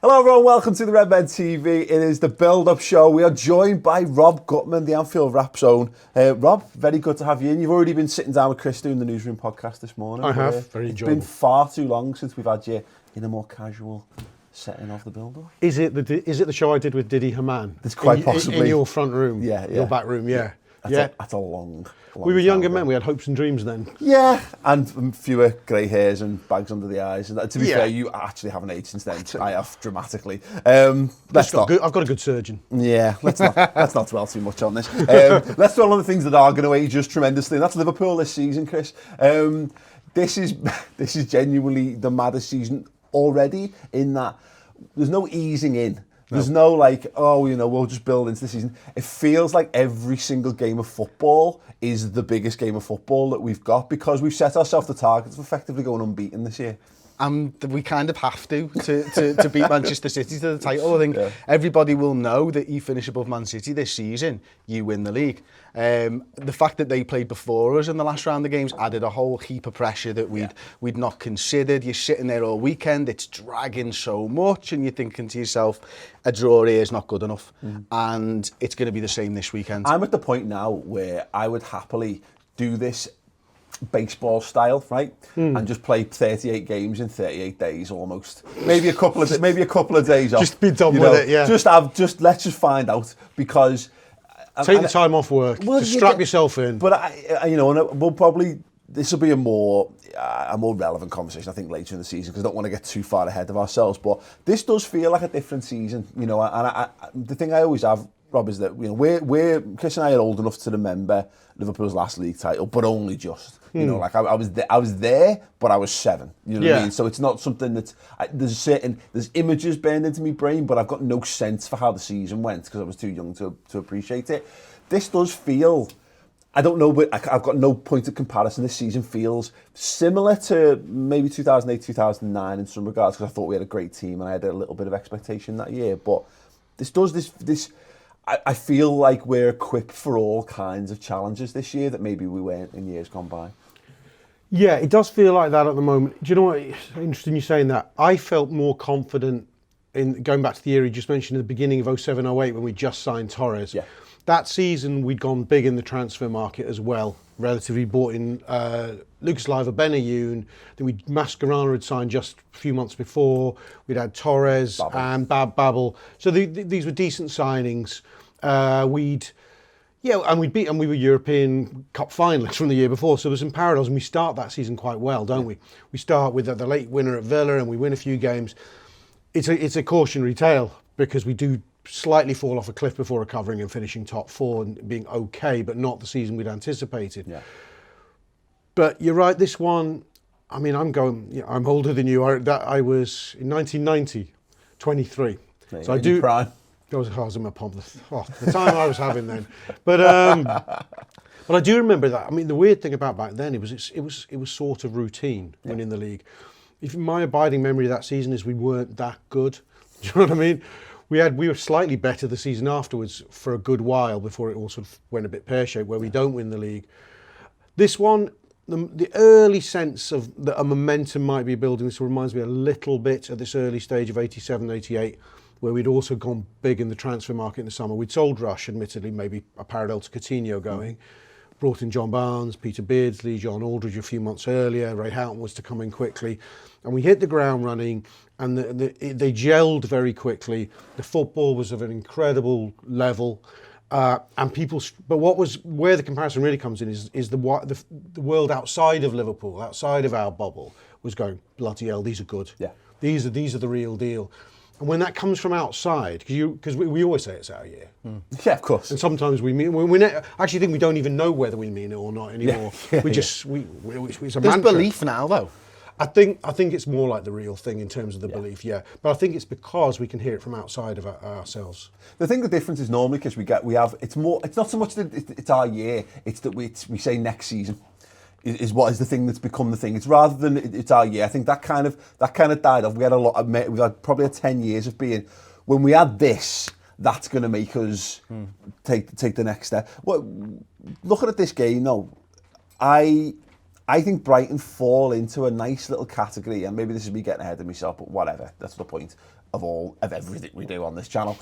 Hello everyone, welcome to the Redmen TV. It is the build-up show. We are joined by Rob Gutmann, the Anfield Rap Zone. Rob, very good to have you in. You've already been sitting down with Chris doing the Newsroom podcast this morning. I have, very enjoyable. It's been far too long since we've had you in a more casual setting of the build-up. Is it the show I did with Didi Hamann? It's quite possibly. In your front room, your back room, That's a long we were younger men, we had hopes and dreams then. Yeah, and fewer grey hairs and bags under the eyes. And to be fair, you actually haven't aged since then. I have dramatically. I've got a good surgeon. Yeah, let's not dwell too much on this. Let's dwell on the things that are going to age us tremendously. And that's Liverpool this season, Chris. This is genuinely the maddest season already, in that there's no easing in. There's no we'll just build into the season. It feels like every single game of football is the biggest game of football that we've got, because we've set ourselves the target of effectively going unbeaten this year. We kind of have to beat Manchester City to the title. I think everybody will know that you finish above Man City this season, you win the league. The fact that they played before us in the last round of games added a whole heap of pressure that we'd not considered. You're sitting there all weekend, it's dragging so much, and you're thinking to yourself, a draw here is not good enough. And it's going to be the same this weekend. I'm at the point now where I would happily do this baseball style, right? And just play 38 games in 38 days almost. Maybe a couple of days off. Just be done with it, yeah. Let's just find out, because take the time off work. Just strap yourself in. But this will be a more relevant conversation, I think, later in the season, because I don't want to get too far ahead of ourselves. But this does feel like a different season, and the thing I always have, Rob, is that we're Chris and I are old enough to remember Liverpool's last league title, but only just. I was there, but I was 7. You know what I mean? So it's not something that there's images burned into my brain, but I've got no sense for how the season went because I was too young to appreciate it. This does feel, I don't know, but I've got no point of comparison. This season feels similar to maybe 2008, 2009 in some regards, because I thought we had a great team and I had a little bit of expectation that year. But I feel like we're equipped for all kinds of challenges this year that maybe we weren't in years gone by. Yeah, it does feel like that at the moment. Do you know what? It's interesting you saying that. I felt more confident in going back to the year you just mentioned at the beginning of 07-08 when we just signed Torres. Yeah. That season we'd gone big in the transfer market as well. Relatively bought in Lucas Leiva, Benayoun. Then Mascherano had signed just a few months before. We'd had Torres and Babel. So these were decent signings. And we were European Cup finalists from the year before, so there was some parallels, and we start that season quite well, don't we? We start with the late winner at Villa, and we win a few games. It's a cautionary tale, because we do slightly fall off a cliff before recovering and finishing top 4 and being okay, but not the season we'd anticipated. Yeah. But you're right, this one, I mean, I'm older than you. I was in 1990, 23. So I do. Prime. I was in my pomp. The time I was having then, but I do remember that. I mean, the weird thing about back then, it was sort of routine winning the league. My abiding memory of that season is we weren't that good. Do you know what I mean? We were slightly better the season afterwards for a good while before it all sort of went a bit pear-shaped, where we don't win the league. This one, the early sense of that a momentum might be building. This reminds me a little bit at this early stage of 87, 88. Where we'd also gone big in the transfer market in the summer. We'd sold Rush, admittedly, maybe a parallel to Coutinho going. Brought in John Barnes, Peter Beardsley, John Aldridge a few months earlier. Ray Houghton was to come in quickly. And we hit the ground running, and they gelled very quickly. The football was of an incredible level. But where the comparison really comes in is the world outside of Liverpool, outside of our bubble, was going, bloody hell, these are good. Yeah. These are the real deal. And when that comes from outside, because we always say it's our year. Yeah, of course. And sometimes we actually think we don't even know whether we mean it or not anymore. It's a There's mantra. belief now, though. I think it's more like the real thing in terms of the belief, But I think it's because we can hear it from outside of ourselves. The difference is normally because it's not so much that it's our year, it's that we say next season. Is what is the thing that's become the thing. It's rather than it's our year. I think that kind of died off. We had probably 10 years of being, when we had this, that's going to make us take the next step. Well, looking at this game, though, I I think Brighton fall into a nice little category, and maybe this is me getting ahead of myself, but whatever. That's the point of everything we do on this channel.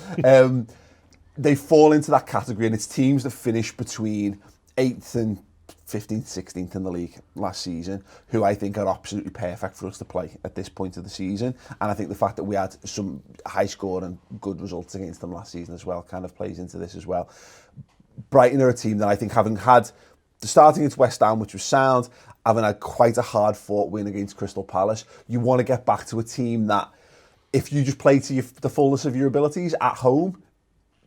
They fall into that category, and it's teams that finish between 8th and 15th, 16th in the league last season, who I think are absolutely perfect for us to play at this point of the season. And I think the fact that we had some high score and good results against them last season as well kind of plays into this as well. Brighton are a team that I think, having had the starting against West Ham, which was sound, having had quite a hard-fought win against Crystal Palace, you want to get back to a team that, if you just play to the fullness of your abilities at home,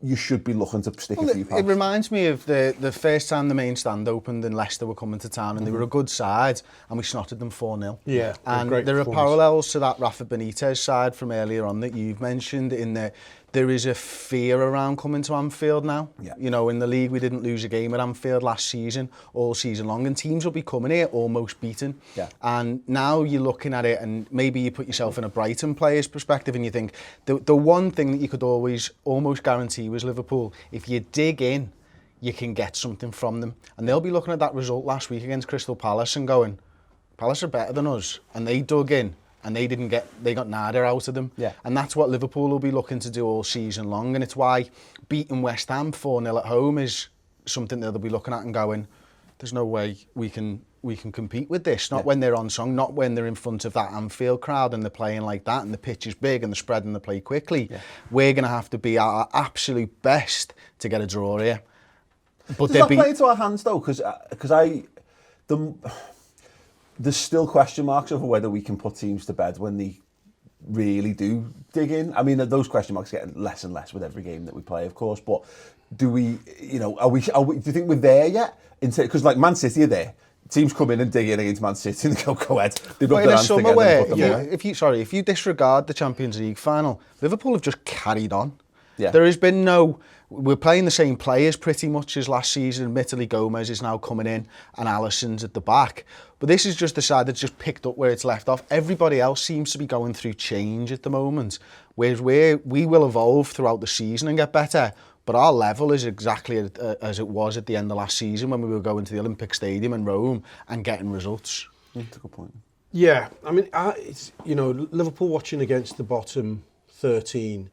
you should be looking to stick a few pounds. It reminds me of the first time the main stand opened and Leicester were coming to town, and they were a good side, and we snotted them 4-0. Yeah, and great there are performance. parallels to that Rafa Benitez side from earlier on that you've mentioned, in that there is a fear around coming to Anfield now. Yeah. You know, in the league, we didn't lose a game at Anfield last season, all season long, and teams will be coming here almost beaten. Yeah. And now you're looking at it, and maybe you put yourself in a Brighton player's perspective, and you think, the one thing that you could always almost guarantee was Liverpool, if you dig in, you can get something from them. And they'll be looking at that result last week against Crystal Palace and going, Palace are better than us. And they dug in, and they got nada out of them. Yeah. And that's what Liverpool will be looking to do all season long. And it's why beating West Ham 4-0 at home is something that they'll be looking at and going, there's no way we can compete with this. Not when they're on song, not when they're in front of that Anfield crowd and they're playing like that and the pitch is big and they're spreading the play quickly. Yeah. We're going to have to be at our absolute best to get a draw here. But does that play into our hands though? Because there's still question marks over whether we can put teams to bed when they really do dig in. I mean, those question marks get less and less with every game that we play, of course. But do we, you know, are we do you think we're there yet? Because like Man City are there. Teams come in and dig in against Man City and they go ahead. They've got their hands together and put them away. If you disregard the Champions League final, Liverpool have just carried on. Yeah. There has been we're playing the same players pretty much as last season. Admittedly, Gomez is now coming in and Alisson's at the back. But this is just the side that's just picked up where it's left off. Everybody else seems to be going through change at the moment, whereas we will evolve throughout the season and get better. But our level is exactly as it was at the end of last season when we were going to the Olympic Stadium in Rome and getting results. That's a good point. Yeah, I mean, it's, you know, Liverpool watching against the bottom 13,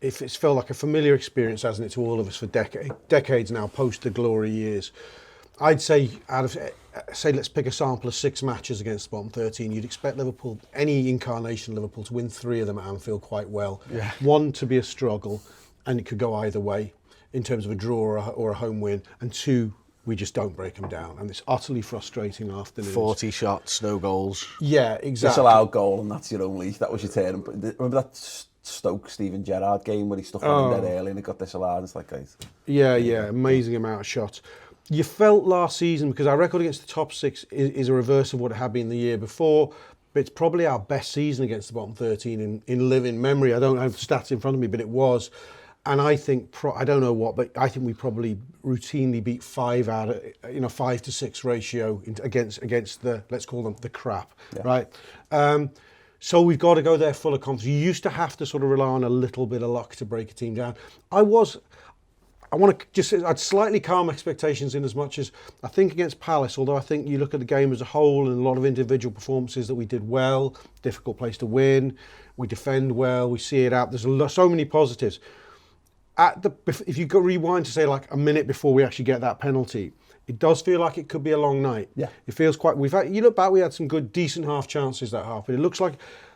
if it's felt like a familiar experience, hasn't it, to all of us for decades now, post the glory years. I'd say let's pick a sample of 6 matches against the bottom 13. You'd expect Liverpool, any incarnation of Liverpool, to win 3 of them at Anfield quite well. Yeah. 1 to be a struggle, and it could go either way in terms of a draw or a home win. And 2, we just don't break them down. And it's utterly frustrating afternoons. 40 shots, no goals. Yeah, exactly. Disallowed goal, and that's your only. That was your turn. Remember that Stoke Steven Gerrard game where he stuck on dead early and it got disallowed? It's like, guys. Yeah, amazing amount of shots. You felt last season, because our record against the top 6 is a reverse of what it had been the year before, but it's probably our best season against the bottom 13 in living memory. I don't have stats in front of me, but it was. And I think, I don't know what, but I think we probably routinely beat 5 out of, 5 to 6 ratio against the, let's call them the crap, right? So we've got to go there full of confidence. You used to have to sort of rely on a little bit of luck to break a team down. I'd slightly calm expectations in as much as I think against Palace, although I think you look at the game as a whole and a lot of individual performances that we did well, difficult place to win, we defend well, we see it out. There's so many positives. If you go rewind to say like a minute before we actually get that penalty, it does feel like it could be a long night. Yeah. It feels quite. You look back, we had some good, decent half chances that half, but it looks like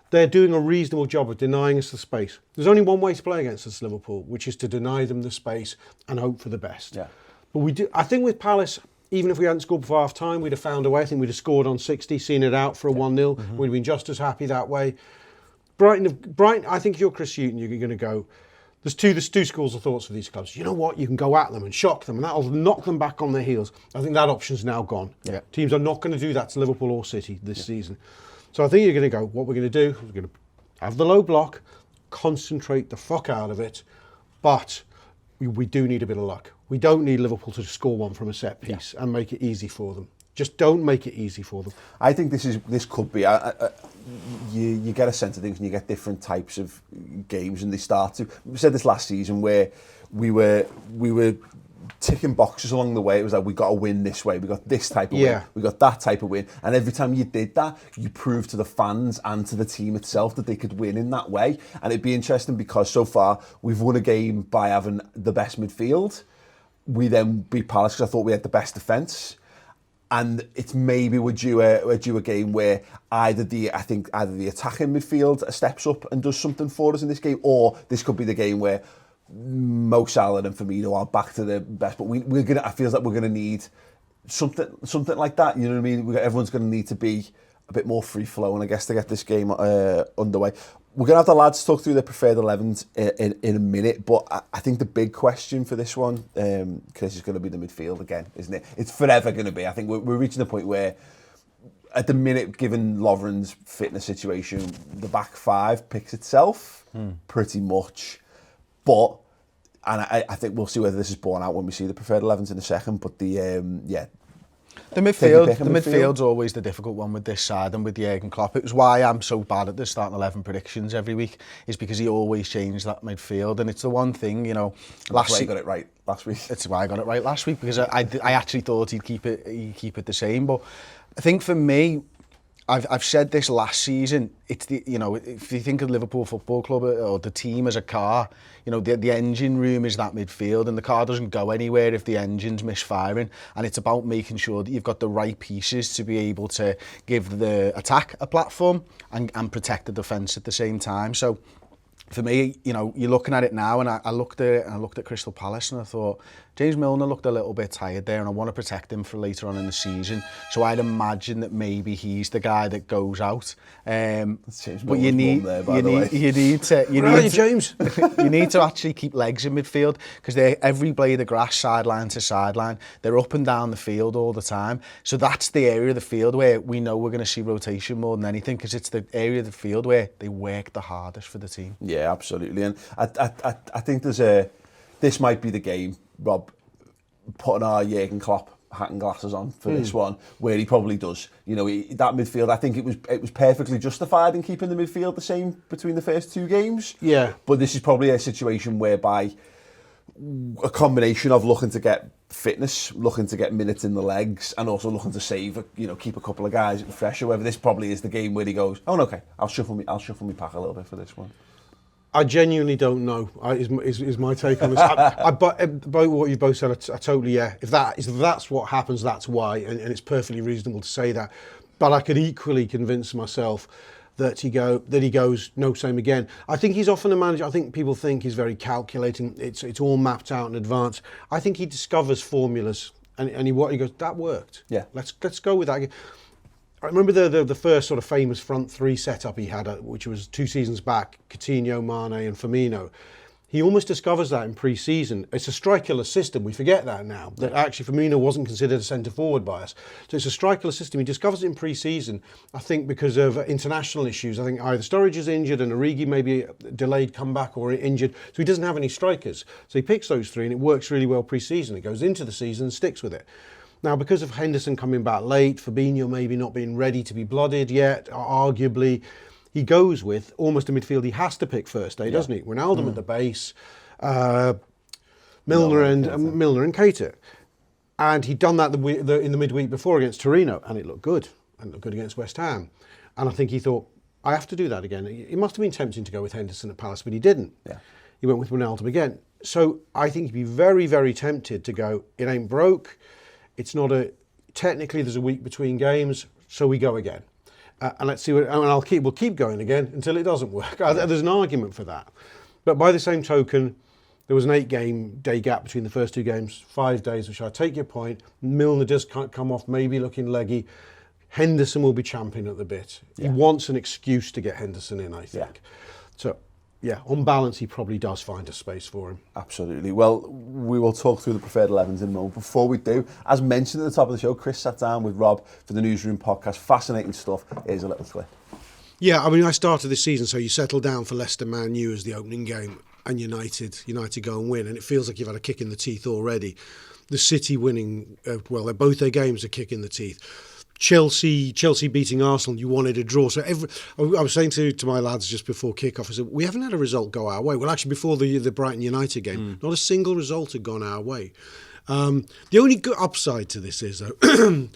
they're doing a reasonable job of denying us the space. There's only one way to play against us, Liverpool, which is to deny them the space and hope for the best. Yeah. But we do. I think with Palace, even if we hadn't scored before half time, we'd have found a way. I think we'd have scored on 60, seen it out for a 1-0. Mm-hmm. We'd have been just as happy that way. Brighton. I think if you're Chris Hughton, you're going to go. There's two schools of thoughts for these clubs. You know what? You can go at them and shock them, and that'll knock them back on their heels. I think that option's now gone. Yeah. Teams are not going to do that to Liverpool or City this season. So I think you're going to go, what we're going to do, we're going to have the low block, concentrate the fuck out of it, but we do need a bit of luck. We don't need Liverpool to score one from a set piece and make it easy for them. Just don't make it easy for them. I think this could be. You get a sense of things and you get different types of games, and they start to. We said this last season where we were ticking boxes along the way. It was like, we got to win this way, we got this type of win, we got that type of win, and every time you did that, you proved to the fans and to the team itself that they could win in that way. And it'd be interesting because so far we've won a game by having the best midfield. We then beat Palace because I thought we had the best defence. And it's maybe we're due a game where either the attacking midfield steps up and does something for us in this game, or this could be the game where Mo Salah and Firmino are back to their best. But I feel like we're gonna need something like that. You know what I mean? Everyone's gonna need to be a bit more free flowing, I guess, to get this game underway. We're going to have the lads talk through their preferred 11s in a minute, but I think the big question for this one, Chris, is going to be the midfield again, isn't it? It's forever going to be. I think we're reaching the point where, at the minute, given Lovren's fitness situation, the back five picks itself pretty much. But, and I think we'll see whether this is borne out when we see the preferred 11s in a second, but the midfield's always the difficult one with this side and with Jurgen Klopp. It was why I'm so bad at the starting 11 predictions every week, is because he always changed that midfield. And it's the one thing, you know, last week. He got it right last week. It's why I got it right last week, because I actually thought he'd keep it the same. But I think for me, I've said this last season, it's the, you know, if you think of Liverpool Football Club or the team as a car, you know, the engine room is that midfield, and the car doesn't go anywhere if the engine's misfiring, and it's about making sure that you've got the right pieces to be able to give the attack a platform and protect the defence at the same time. So for me, you know, you're looking at it now, and I looked at Crystal Palace and I thought, James Milner looked a little bit tired there, and I want to protect him for later on in the season. So I'd imagine that maybe he's the guy that goes out. But you need to actually keep legs in midfield, because every blade of grass, sideline to sideline, they're up and down the field all the time. So that's the area of the field where we know we're going to see rotation more than anything, because it's the area of the field where they work the hardest for the team. Yeah, absolutely. And I think this might be the game, Rob, putting our Jurgen Klopp hat and glasses on for this one, where he probably does. You know, that midfield, I think it was perfectly justified in keeping the midfield the same between the first two games. Yeah. But this is probably a situation whereby a combination of looking to get fitness, looking to get minutes in the legs, and also looking to save, keep a couple of guys fresh. However, this probably is the game where he goes, oh, okay, I'll shuffle me pack a little bit for this one. I genuinely don't know. Is my take on this. About what you both said, I totally, yeah. If that's what happens, that's why, and it's perfectly reasonable to say that. But I could equally convince myself that he goes, no, same again. I think he's often a manager. I think people think he's very calculating. It's all mapped out in advance. I think he discovers formulas, and he goes, that worked. Yeah. Let's go with that. I remember the first sort of famous front three setup he had, which was 2 seasons back, Coutinho, Mane and Firmino. He almost discovers that in pre-season. It's a strikerless system. We forget that now, that actually Firmino wasn't considered a centre-forward by us. So it's a strikerless system. He discovers it in pre-season, I think because of international issues. I think either Sturridge is injured and Origi maybe delayed comeback or injured, so he doesn't have any strikers. So he picks those three and it works really well pre-season. It goes into the season and sticks with it. Now, because of Henderson coming back late, Fabinho maybe not being ready to be blooded yet, arguably, he goes with almost a midfield he has to pick first, doesn't he? Wijnaldum at the base, Milner and Keita. And he'd done that in the midweek before against Torino, and it looked good. And it looked good against West Ham. And I think he thought, I have to do that again. It must have been tempting to go with Henderson at Palace, but he didn't. Yeah. He went with Wijnaldum again. So I think he'd be very, very tempted to go, it ain't broke. It's not technically there's a week between games, so we go again. And let's see we'll keep going again until it doesn't work. There's an argument for that. But by the same token, there was an 8-day gap between the first 2 games, 5 days, which I take your point. Milner does come off maybe looking leggy. Henderson will be champing at the bit. Yeah. He wants an excuse to get Henderson in, I think. Yeah. So, yeah, on balance, he probably does find a space for him. Absolutely. Well, we will talk through the preferred 11s in a moment. Before we do, as mentioned at the top of the show, Chris sat down with Rob for the Newsroom podcast. Fascinating stuff. Here's a little clip. Yeah, I mean, I started this season, so you settle down for Leicester Man U as the opening game, and United go and win, and it feels like you've had a kick in the teeth already. The City winning, both their games a kick in the teeth. Chelsea beating Arsenal, you wanted a draw. So I was saying to my lads just before kick-off, I said, we haven't had a result go our way. Well, actually, before the Brighton United game, not a single result had gone our way. The only good upside to this is, though,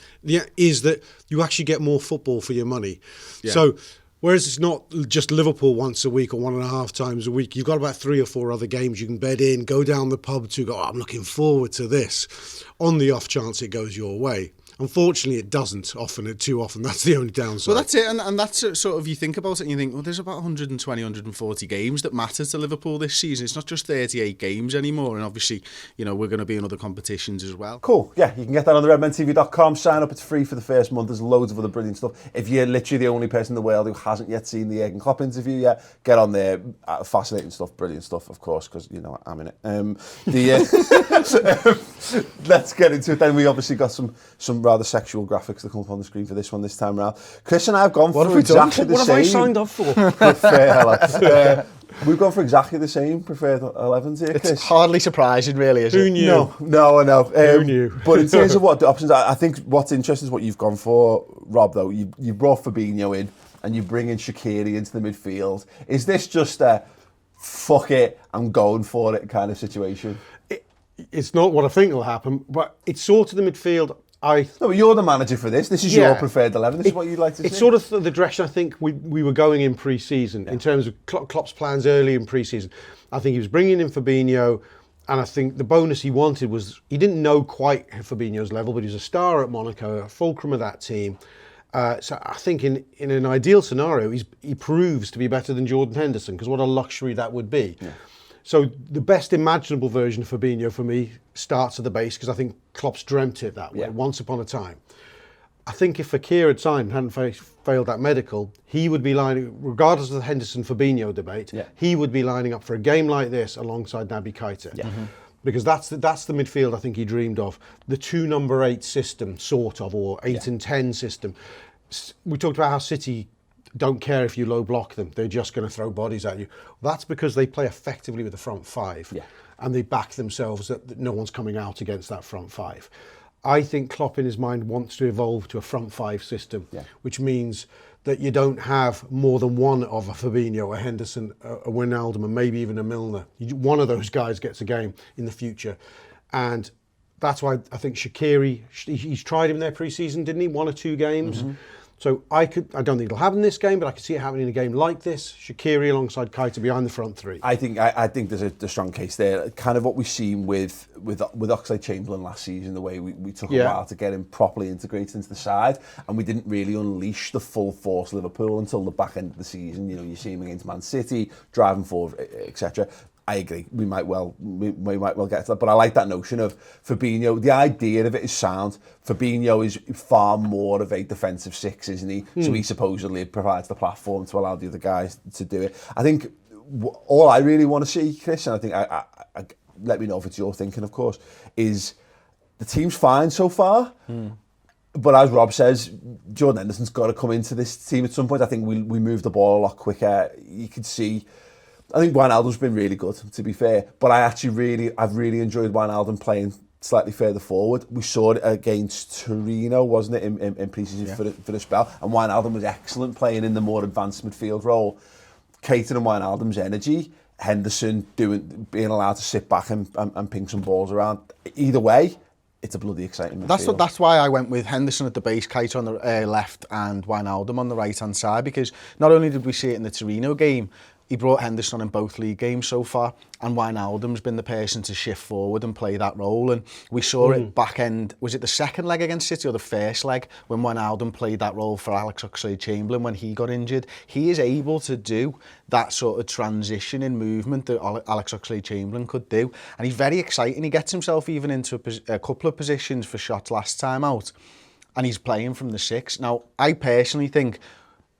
is that you actually get more football for your money. Yeah. So, whereas it's not just Liverpool once a week or 1.5 times a week, you've got about 3 or 4 other games you can bed in, go down the pub to go, I'm looking forward to this, on the off chance it goes your way. Unfortunately, it doesn't too often. That's the only downside. Well, that's it. And that's sort of, you think about it and you think, well, there's about 120, 140 games that matter to Liverpool this season. It's not just 38 games anymore. And obviously, you know, we're going to be in other competitions as well. Cool. Yeah, you can get that on the redmentv.com. Sign up. It's free for the first month. There's loads of other brilliant stuff. If you're literally the only person in the world who hasn't yet seen the Jurgen Klopp interview yet, get on there. Fascinating stuff, brilliant stuff, of course, because, you know, I'm in it. Let's get into it then. We obviously got some rather sexual graphics that come up on the screen for this one this time around. Chris and I have gone for exactly the same. What have I signed up for? We've gone for exactly the same preferred 11s here, Chris. It's hardly surprising, really, is it? Who knew? No, I know. Who knew? But in terms of what the options are, I think what's interesting is what you've gone for, Rob, though. You brought Fabinho in and you bring in Shaqiri into the midfield. Is this just a fuck it, I'm going for it kind of situation? It's not what I think will happen, but it's sort of the midfield. No, but you're the manager for this. This is your preferred 11. This is what you'd like to see. It's sort of the direction I think we were going in pre-season in terms of Klopp's plans early in pre-season. I think he was bringing in Fabinho, and I think the bonus he wanted was he didn't know quite Fabinho's level, but he was a star at Monaco, a fulcrum of that team. So I think in an ideal scenario, he proves to be better than Jordan Henderson, because what a luxury that would be. Yeah. So the best imaginable version of Fabinho for me starts at the base, because I think Klopp's dreamt it that way once upon a time. I think if Fekir had signed and hadn't failed that medical, he would be lining, regardless of the Henderson-Fabinho debate, he would be lining up for a game like this alongside Naby Keita. Yeah. Mm-hmm. Because that's the midfield I think he dreamed of. The 2 number 8 system, sort of, or 8 and 10 system. We talked about how City don't care if you low block them, they're just going to throw bodies at you. That's because they play effectively with the front 5 and they back themselves that no one's coming out against that front 5. I think Klopp in his mind wants to evolve to a front 5 system, which means that you don't have more than one of a Fabinho, a Henderson, a Wijnaldum, and maybe even a Milner. One of those guys gets a game in the future. And that's why I think Shaqiri, he's tried him there pre-season, didn't he? 1 or 2 games. Mm-hmm. So I don't think it'll happen in this game, but I could see it happening in a game like this. Shaqiri alongside Keita behind the front 3. I think there's a strong case there. Kind of what we've seen with Oxlade-Chamberlain last season, the way we took a while to get him properly integrated into the side, and we didn't really unleash the full force Liverpool until the back end of the season. You know, you see him against Man City, driving forward, etc. I agree. We might well get to that, but I like that notion of Fabinho. The idea of it is sound. Fabinho is far more of a defensive 6, isn't he? So he supposedly provides the platform to allow the other guys to do it. I think all I really want to see, Chris, and I think I let me know if it's your thinking, of course, is the team's fine so far. But as Rob says, Jordan Henderson's got to come into this team at some point. I think we move the ball a lot quicker. You could see. I think Wijnaldum's been really good, to be fair, but I've really enjoyed Wijnaldum playing slightly further forward. We saw it against Torino, wasn't it, in pre-season for the spell, and Wijnaldum was excellent playing in the more advanced midfield role. Keita and Wijnaldum's energy, Henderson being allowed to sit back and ping some balls around. Either way, it's a bloody exciting midfield. That's why I went with Henderson at the base, Keita on the left, and Wijnaldum on the right-hand side, because not only did we see it in the Torino game, he brought Henderson in both league games so far, and Wijnaldum's been the person to shift forward and play that role. And we saw it back end, was it the second leg against City or the first leg, when Wijnaldum played that role for Alex Oxlade-Chamberlain when he got injured? He is able to do that sort of transition in movement that Alex Oxlade-Chamberlain could do. And he's very exciting. He gets himself even into a couple of positions for shots last time out, and he's playing from the 6. Now, I personally think,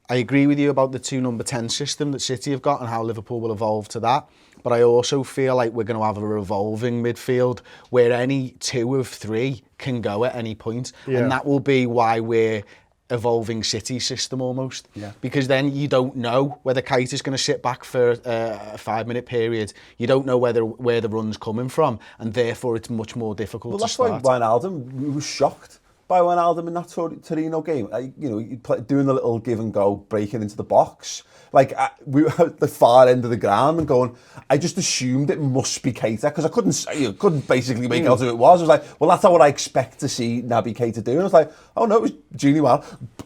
I agree with you about the 2 number 10 system that City have got and how Liverpool will evolve to that. But I also feel like we're going to have a revolving midfield where any 2 of 3 can go at any point. Yeah. And that will be why we're evolving City's system almost. Yeah. Because then you don't know whether Keita's going to sit back for a 5-minute period. You don't know where the run's coming from. And therefore it's much more difficult to start. Well, that's why Wijnaldum was shocked by Wijnaldum in that Torino game. Doing the little give and go, breaking into the box. Like, we were at the far end of the ground and going, I just assumed it must be Keita, because I couldn't basically make out who it was. I was like, well, that's not what I expect to see Naby Keita do. And I was like, oh no, it was Gini Well.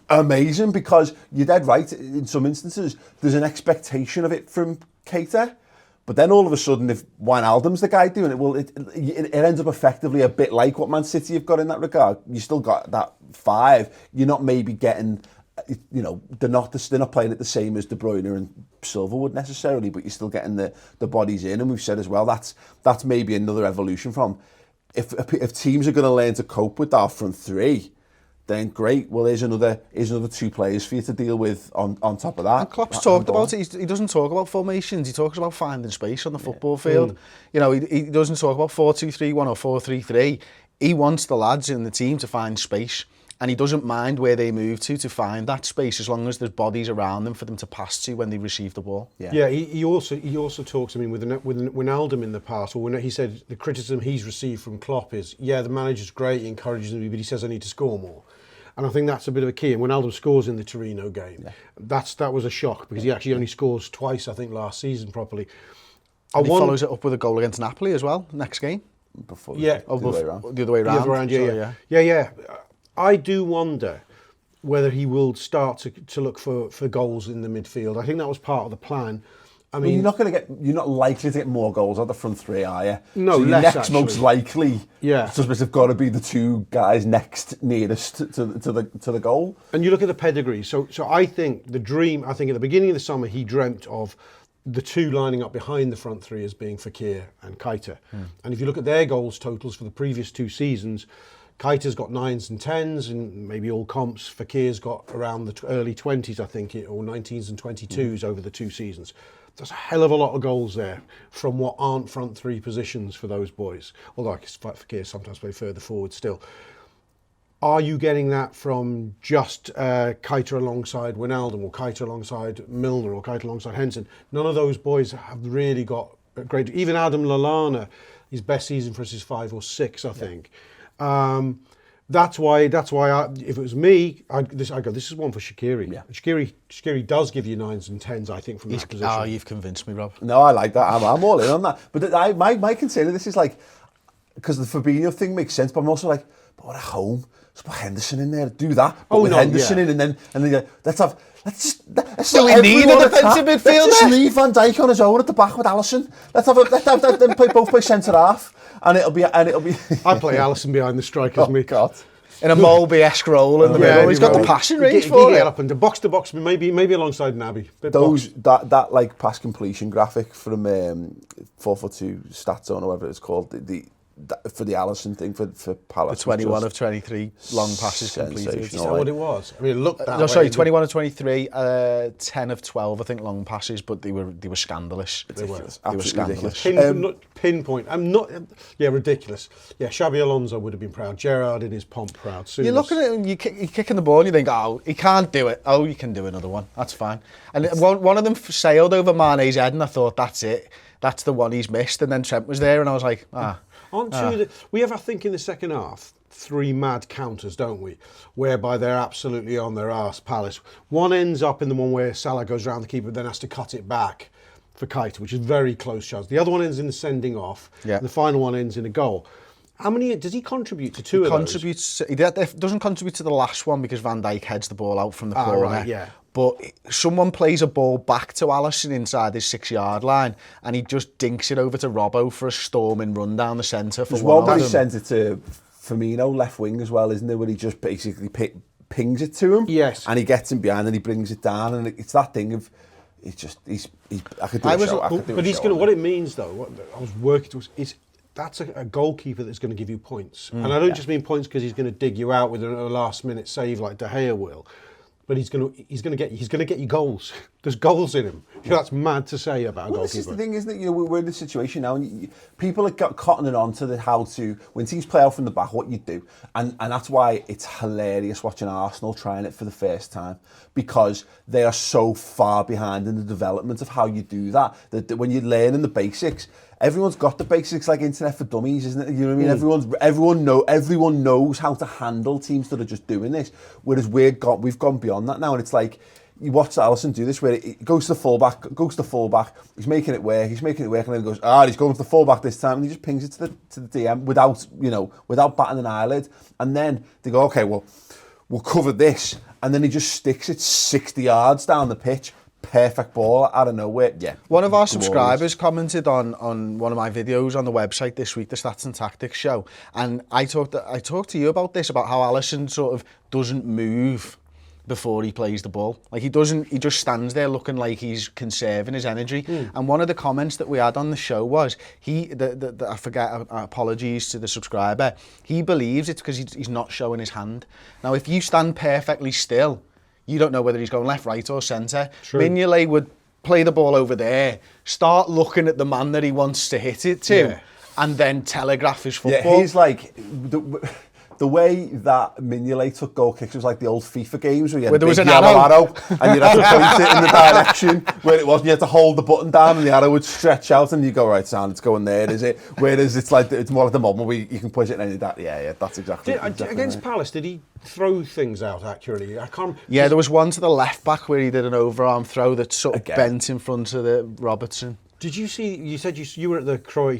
Amazing, because you're dead right, in some instances, there's an expectation of it from Keita. But then all of a sudden, if Wijnaldum's the guy doing it, well, it ends up effectively a bit like what Man City have got in that regard. You still got that 5. You're not maybe getting, they're not playing it the same as De Bruyne and Silva would necessarily, but you're still getting the bodies in. And we've said as well, that's maybe another evolution from, if teams are going to learn to cope with our front 3, then great. Well, here's another 2 players for you to deal with on top of that. And Klopp's talked about it. He doesn't talk about formations. He talks about finding space on the football field. He doesn't talk about 4-2-3-1 or 4-3-3. He wants the lads in the team to find space, and he doesn't mind where they move to find that space, as long as there's bodies around them for them to pass to when they receive the ball. Yeah. He also talks. I mean, with Wijnaldum in the past, or when he said the criticism he's received from Klopp is, the manager's great, he encourages him, but he says I need to score more. And I think that's a bit of a key. And Wijnaldum scores in the Torino game. Yeah. That was a shock, because he actually only scores twice, I think, last season properly. And he follows it up with a goal against Napoli as well, next game. The other way around. The other way around. Yeah. I do wonder whether he will start to look for goals in the midfield. I think that was part of the plan. I mean, you're not likely to get more goals out the front 3, are you? No, so less, next actually. Most likely, yeah, suspects have got to be the 2 guys next nearest to the goal. And you look at the pedigree. So I think the dream. I think at the beginning of the summer he dreamt of the 2 lining up behind the front 3 as being Fekir and Keita. And if you look at their goals totals for the previous 2 seasons, Keita's got 9s and 10s in maybe all comps. Fekir's got around the early 20s, I think, or 19s and 22s over the 2 seasons. There's a hell of a lot of goals there from what aren't front 3 positions for those boys. Although I guess Fekir sometimes play further forward still. Are you getting that from just Keita alongside Wijnaldum, or Keita alongside Milner, or Keita alongside Henson? None of those boys have really got a great... Even Adam Lallana, his best season for us is 5 or 6, I think. That's why if it was me, I'd go, this is one for Shaqiri. Yeah. Shaqiri does give you 9s and 10s, I think, from that position. Oh, you've convinced me, Rob. No, I like that. I'm all in on that. But my concern of this is like, because the Fabinho thing makes sense, but I'm also like, but at home, let's put Henderson in there, do that. But with Henderson in, and then let's do we need a defensive midfielder? Let's just leave Van Dijk on his own at the back with Alisson. Let's have them both play centre half. And it'll be. I play Alisson behind the strikers, me. God. In a Molby-esque role in the middle. He's got the passing range for it. Get up into box to box, maybe alongside Naby. That like pass completion graphic from 442 Stat Zone or whatever it's called, for the Alisson thing for Palace. The 21 of 23 long passes completed. Is that what it was? I mean, look. No, sorry, 21 of 23, 10 of 12, I think, long passes, but they were scandalous. They were scandalous. Pinpoint. Ridiculous. Yeah, Xabi Alonso would have been proud. Gerrard in his pomp proud. You look at it and you're kicking the ball and you think, oh, he can't do it. Oh, you can do another one. That's fine. And one of them sailed over Mane's head, and I thought, that's it. That's the one he's missed. And then Trent was there, and I was like, we have, I think, in the second half, 3 mad counters, don't we? Whereby they're absolutely on their arse, Palace. One ends up in the one where Salah goes round the keeper, then has to cut it back for Keita, which is very close chance. The other one ends in the sending off. Yeah. And the final one ends in a goal. How many does he contribute to? He doesn't contribute to the last one because Van Dijk heads the ball out from the corner. Right, yeah. But someone plays a ball back to Alisson inside his 6-yard line, and he just dinks it over to Robbo for a storming run down the centre. There's one where he sends it to Firmino, left wing as well, isn't there? Where he just basically pings it to him. Yes. And he gets him behind and he brings it down, and it's that thing of. I could do a show. But he's going to. What it means, though, what I was working towards is. That's a goalkeeper that's going to give you points. And I don't just mean points because he's going to dig you out with a last-minute save like De Gea will, but he's going to get you goals. There's goals in him. That's mad to say about a goalkeeper. This is the thing, isn't it? You know, we're in this situation now, and people are cottoning on to when teams play out from the back, what you do, and that's why it's hilarious watching Arsenal trying it for the first time, because they are so far behind in the development of how you do that. That when you're learning the basics, everyone's got the basics like internet for dummies, isn't it? You know what I mean? Everyone knows how to handle teams that are just doing this, whereas we've gone beyond that now, and it's like, you watch Alisson do this, where he goes to the fullback, he's making it work, and then he goes, he's going to the fullback this time, and he just pings it to the DM without batting an eyelid, and then they go, okay, well, we'll cover this, and then he just sticks it 60 yards down the pitch, perfect ball out of nowhere. Yeah. One of our subscribers commented on one of my videos on the website this week, the Stats and Tactics show, and I talked to you about this, about how Alisson sort of doesn't move before he plays the ball. Like he just stands there looking like he's conserving his energy. And one of the comments that we had on the show was, I forget, apologies to the subscriber, he believes it's because he's not showing his hand. Now, if you stand perfectly still, you don't know whether he's going left, right or centre. Mignolet would play the ball over there, start looking at the man that he wants to hit it to, and then telegraph his football. Yeah, he's like... The way that Mignolet took goal kicks was like the old FIFA games where you had there was an arrow and you'd have to point it in the direction where it was, and you had to hold the button down and the arrow would stretch out and you go, right, sound, it's going there, is it? Whereas it's more like the moment where you can point it in any direction. Yeah, that's exactly against Palace, did he throw things out accurately? I can't. Yeah, there was one to the left back where he did an overarm throw that sort of bent in front of the Robertson. Did you see? You said you were at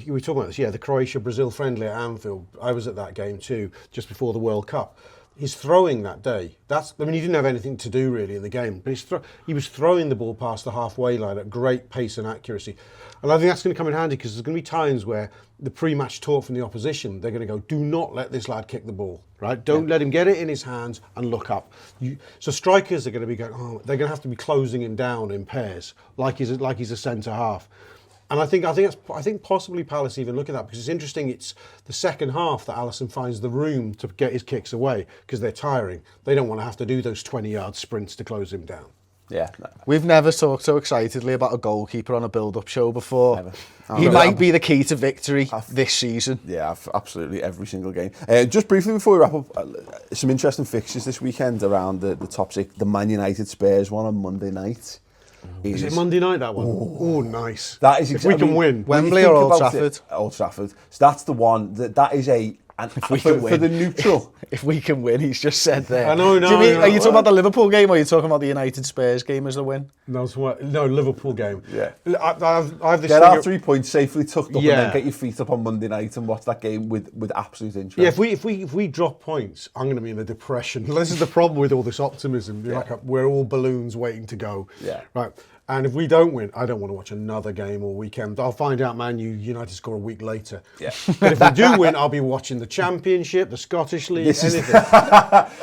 you were talking about this, the Croatia-Brazil friendly at Anfield. I was at that game too, just before the World Cup. His throwing that day, he didn't have anything to do really in the game, but he was throwing the ball past the halfway line at great pace and accuracy. And I think that's going to come in handy, because there's going to be times where the pre-match talk from the opposition, they're going to go, do not let this lad kick the ball, right? Don't let him get it in his hands and look up. So strikers are going to be going, they're going to have to be closing him down in pairs, like he's a centre half. And I think possibly Palace even look at that, because it's interesting. It's the second half that Alisson finds the room to get his kicks away, because they're tiring. They don't want to have to do those 20-yard sprints to close him down. Yeah. We've never talked so excitedly about a goalkeeper on a build-up show before. Never. He might be the key to victory this season. Yeah, absolutely, every single game. Just briefly before we wrap up, some interesting fixtures this weekend around the top six. The Man United Spurs one on Monday night. Is it Monday night, that one? Oh, nice. That is if we can win. Wembley or Old Trafford? Old Trafford. So that's the one. That is a... And for the neutral. If we can win, he's just said there. I know, are you talking about the Liverpool game, or are you talking about the United Spurs game as the win? No, Liverpool game. Yeah. I have this get our 3 points safely tucked up, yeah, and then get your feet up on Monday night and watch that game with absolute interest. Yeah, if we drop points, I'm going to be in a depression. This is the problem with all this optimism. We're all balloons waiting to go. Yeah. Right. And if we don't win, I don't want to watch another game all weekend. I'll find out United score a week later. Yeah. But if we do win, I'll be watching the Championship, the Scottish League, anything.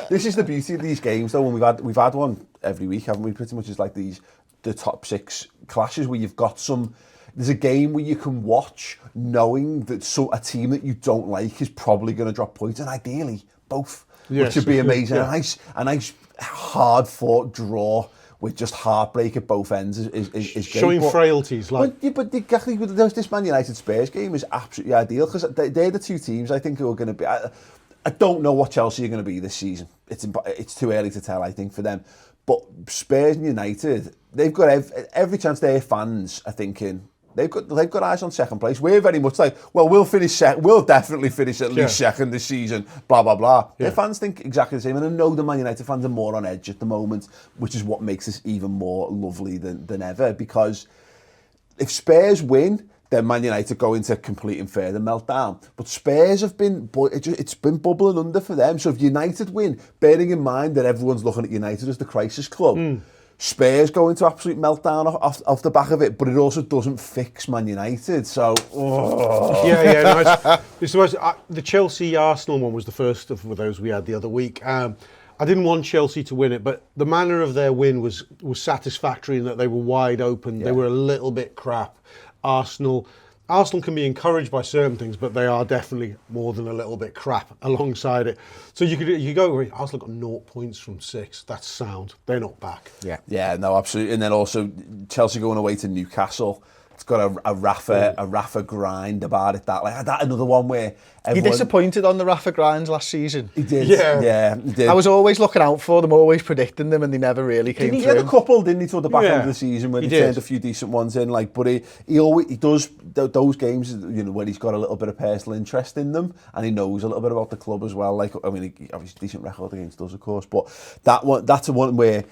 This is the beauty of these games, though. When we've had one every week, haven't we? Pretty much, is like the top six clashes where you've got some. There's a game where you can watch knowing that a team that you don't like is probably going to drop points, and ideally both, which would be amazing. Yeah. A nice hard fought draw with just heartbreak at both ends is great. Showing frailties. But exactly, this Man United Spurs game is absolutely ideal, because they're the two teams I think who are going to be... I don't know what Chelsea are going to be this season. It's too early to tell, I think, for them. But Spurs and United, they've got every chance their fans are thinking... They've got eyes on second place. We're very much like, well, we'll definitely finish at least second this season, blah, blah, blah. Yeah. Their fans think exactly the same. And I know the Man United fans are more on edge at the moment, which is what makes this even more lovely than ever. Because if Spurs win, then Man United go into complete and further meltdown. But Spurs have it's been bubbling under for them. So if United win, bearing in mind that everyone's looking at United as the crisis club, Spurs go into absolute meltdown off the back of it, but it also doesn't fix Man United. So, the Chelsea-Arsenal one was the first of those we had the other week. I didn't want Chelsea to win it, but the manner of their win was satisfactory in that they were wide open. Yeah. They were a little bit crap. Arsenal Arsenal can be encouraged by certain things, but they are definitely more than a little bit crap alongside it. So you go, Arsenal got 0 points from 6. That's sound. They're not back. Yeah, no, absolutely. And then also Chelsea going away to Newcastle. It's got a Rafa grind about it. That another one where everyone... He disappointed on the Rafa grinds last season. He did. Yeah. He did. I was always looking out for them, always predicting them, and they never really came through. He had a couple, didn't he, toward the back end of the season when he turned a few decent ones in. But he does those games, where he's got a little bit of personal interest in them, and he knows a little bit about the club as well. He obviously decent record against us, of course, but that's the one where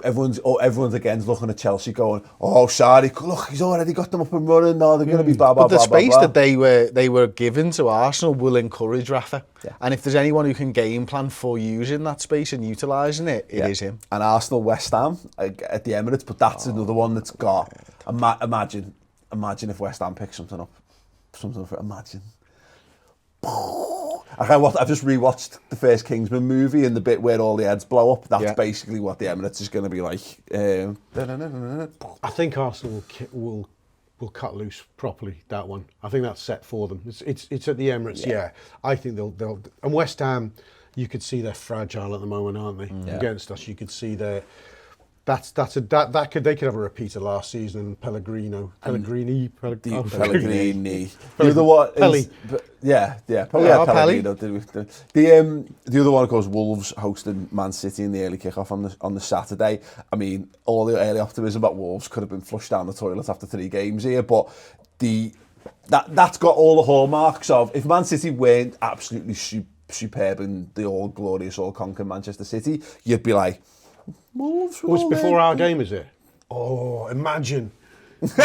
everyone's against looking at Chelsea going, oh, sorry, look, he's already got them up and running. No, they're going to be blah, blah, But the blah, space blah, blah. that they were given to Arsenal will encourage Rafa. Yeah. And if there's anyone who can game plan for using that space and utilising it, it is him. And Arsenal, West Ham at the Emirates, but that's another one that's got... Imagine if West Ham picks something up. Imagine. I've just rewatched the first Kingsman movie and the bit where all the heads blow up. That's basically what the Emirates is going to be like. I think Arsenal will cut loose properly, that one. I think that's set for them. It's at the Emirates, yeah. I think they'll and West Ham, you could see they're fragile at the moment, aren't they? Against us, you could see they could have a repeat of last season and Pellegrini. The other one is, Pellegrino. The other one, of course, Wolves hosting Man City in the early kickoff on the Saturday. I mean, all the early optimism about Wolves could have been flushed down the toilet after 3 games here, but that's got all the hallmarks of, if Man City weren't absolutely superb in the all glorious, all conquering Manchester City, you'd be like, Wolves. Oh, it's before our game, is it? Oh, imagine. That's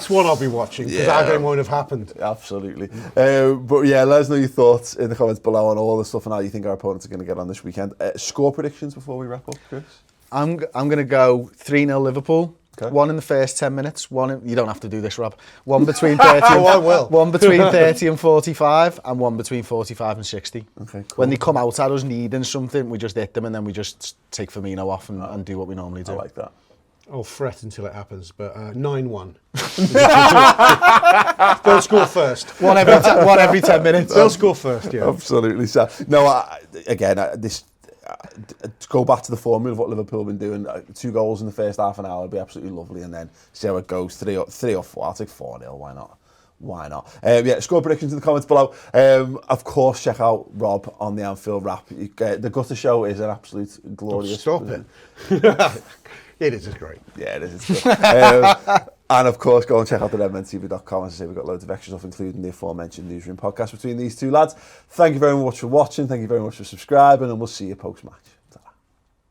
one I'll be watching, because our game won't have happened. Absolutely. But yeah, let us know your thoughts in the comments below on all the stuff and how you think our opponents are going to get on this weekend. Score predictions before we wrap up, Chris? I'm going to go 3-0 Liverpool. Okay. 1 in the first 10 minutes. You don't have to do this, Rob. 1 between 30 and, I will. 1 between 30 and 45, and 1 between 45 and 60. Okay, cool. When they come out at us needing something, we just hit them, and then we just take Firmino off and do what we normally do. I like that. I'll fret until it happens, but 9-1. They'll score first. One every 10 minutes. They'll score first, yeah. Absolutely. So, no, to go back to the formula of what Liverpool have been doing, 2 goals in the first half an hour would be absolutely lovely, and then see how it goes. 3 or 4. I'll take 4-0. Why not? Score predictions in the comments below. Of course, check out Rob on the Anfield wrap. The Gutter Show is an absolute glorious... Stop it. It is great. Yeah, it is. It's good. And of course, go and check out the redmentv.com. As I say, we've got loads of extra stuff, including the aforementioned newsroom podcast between these 2 lads. Thank you very much for watching. Thank you very much for subscribing, and we'll see you post-match.